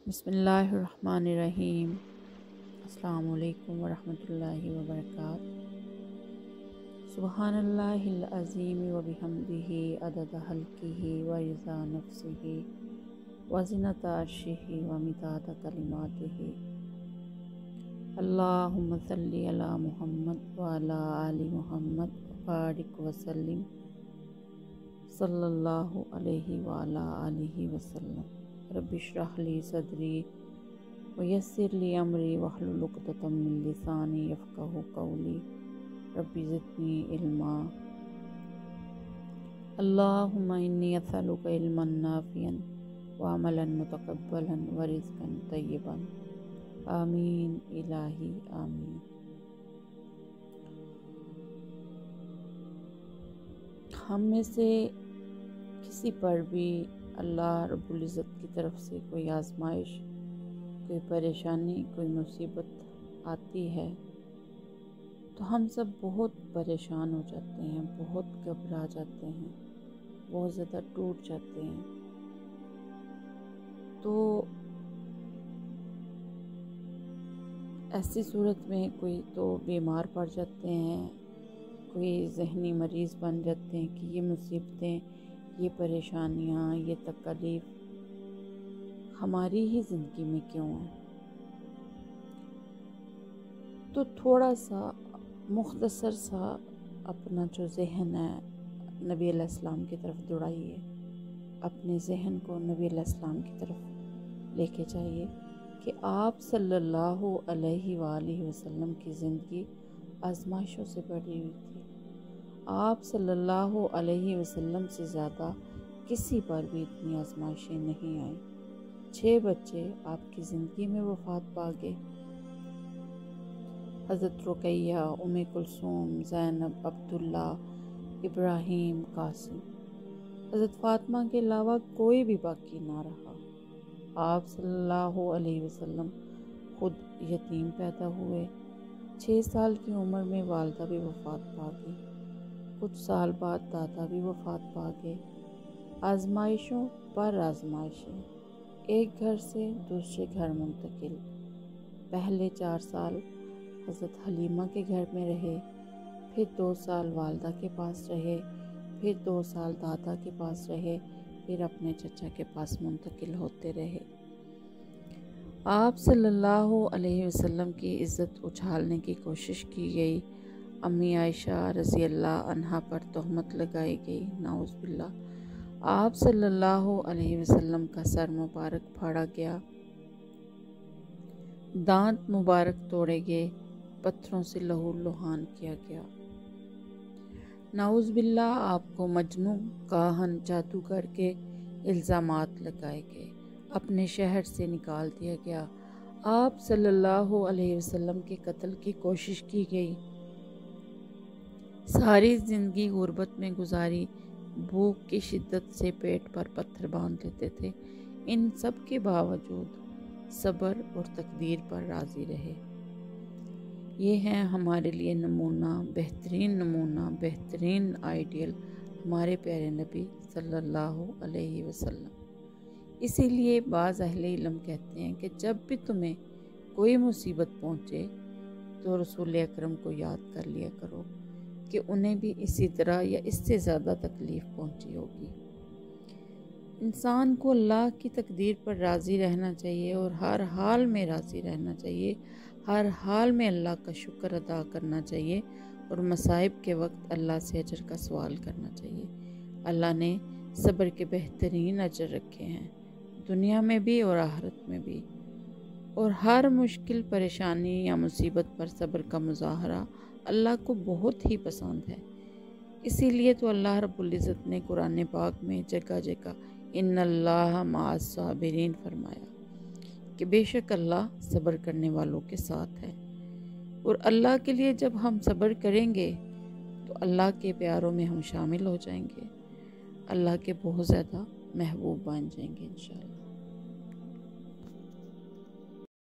बिस्मिल्लाहिर्रहमानिर्रहीम। अस्सलामु अलैकुम वरहमतुल्लाहि वबरकातुहू। सुब्हानल्लाहिल अज़ीम व बिहम्दिही अदद खल्क़िही व रिज़ा नफ्सिही व ज़िनता अर्शिही व मिदाद कलिमातिही। अल्लाहुम्मा सल्लि अला मुहम्मद व अला आलि मुहम्मद व बारिक व सल्लिम सल्लल्लाहु अलैहि व अला आलिहि वसल्लम। रब्बि इश्रह ली सदरी व यस्सिर ली अमरी वहलुल उक़दतम मिन लिसानी यफ़क़हू क़ौली। रब्बि ज़िदनी इल्मा। अल्लाहुम्मा इन्नी असअलुका इल्मन नाफ़िअन व अमलन मुतक़ब्बलन व रिज़्क़न तय्यिबन। आमीन इलाही आमीन। हम में से किसी पर भी अल्लाह रब्बुल इज़्ज़त की तरफ से कोई आज़माइश, कोई परेशानी, कोई मुसीबत आती है तो हम सब बहुत परेशान हो जाते हैं, बहुत घबरा जाते हैं, बहुत ज़्यादा टूट जाते हैं। तो ऐसी सूरत में कोई तो बीमार पड़ जाते हैं, कोई ज़हनी मरीज़ बन जाते हैं कि ये मुसीबतें, ये परेशानियाँ, ये तकलीफ़ हमारी ही ज़िंदगी में क्यों है। तो थोड़ा सा मुख्तसर सा अपना जो ज़हन है नबी अलैहिस्सलाम की तरफ दौड़ाइए, अपने ज़हन को नबी अलैहिस्सलाम की तरफ लेके जाइए कि आप सल्लल्लाहु अलैहि वसल्लम की ज़िंदगी आज़माइशों से भरी हुई थी। आप सल्लल्लाहु अलैहि वसल्लम से ज़्यादा किसी पर भी इतनी आज़माइशें नहीं आई। 6 बच्चे आपकी ज़िंदगी में वफ़ात पा गए। हज़रत रुक़ैया, उम्मे कुलसूम, ज़ैनब, अब्दुल्ला, इब्राहीम, कासिम। हज़रत फ़ातिमा के अलावा कोई भी बाकी ना रहा। आप सल्लल्लाहु अलैहि वसल्लम खुद यतीम पैदा हुए। 6 साल की उम्र में वालिदा भी वफ़ात पा गई। कुछ साल बाद दादा भी वफ़ात पा गए। आज़माइशों पर आज़माइशें, एक घर से दूसरे घर मुंतकिल। पहले 4 साल हज़रत हलीमा के घर में रहे, फिर 2 साल वालिदा के पास रहे, फिर 2 साल दादा के पास रहे, फिर अपने चचा के पास मुंतकिल होते रहे। आप सल्लल्लाहु अलैहि वसल्लम की इज़्ज़त उछालने की कोशिश की गई। अम्मी आयशा रज़ी अल्लाह अन्हा पर तोहमत लगाई गई, नाउज़ बिल्लाह। आप सल्लल्लाहु अलैहि वसल्लम का सर मुबारक फाड़ा गया, दांत मुबारक तोड़े गए, पत्थरों से लहू लुहान किया गया, नाउज़ बिल्लाह। आपको मजनू, काहन, जादूगर के इल्ज़ामात लगाए गए, अपने शहर से निकाल दिया गया। आप सल्लल्लाहु अलैहि वसल्लम के कत्ल की कोशिश की गई। सारी ज़िंदगी गुर्बत में गुजारी, भूख की शिद्दत से पेट पर पत्थर बांध लेते थे। इन सब के बावजूद सब्र और तकदीर पर राज़ी रहे। ये हैं हमारे लिए नमूना, बेहतरीन आइडियल हमारे प्यारे नबी सल्लल्लाहु अलैहि वसल्लम। इसीलिए बाज़ अहले इल्म कहते हैं कि जब भी तुम्हें कोई मुसीबत पहुँचे तो रसूल अकरम को याद कर लिया करो कि उन्हें भी इसी तरह या इससे ज़्यादा तकलीफ़ पहुँची होगी। इंसान को अल्लाह की तकदीर पर राज़ी रहना चाहिए और हर हाल में राज़ी रहना चाहिए। हर हाल में अल्लाह का शुक्र अदा करना चाहिए और मसाइब के वक्त अल्लाह से अजर का सवाल करना चाहिए। अल्लाह ने सब्र के बेहतरीन अजर रखे हैं, दुनिया में भी और आखिरत में भी। और हर मुश्किल, परेशानी या मुसीबत पर सब्र का मुज़ाहरा अल्लाह को बहुत ही पसंद है। इसीलिए तो अल्लाह रब्बुल इज़्ज़त ने कुरान पाक में जगह जगह इन्नल्लाह मअस साबिरीन फरमाया कि बेशक अल्लाह सब्र करने वालों के साथ है। और अल्लाह के लिए जब हम सब्र करेंगे तो अल्लाह के प्यारों में हम शामिल हो जाएंगे, अल्लाह के बहुत ज़्यादा महबूब बन जाएंगे इंशाअल्लाह।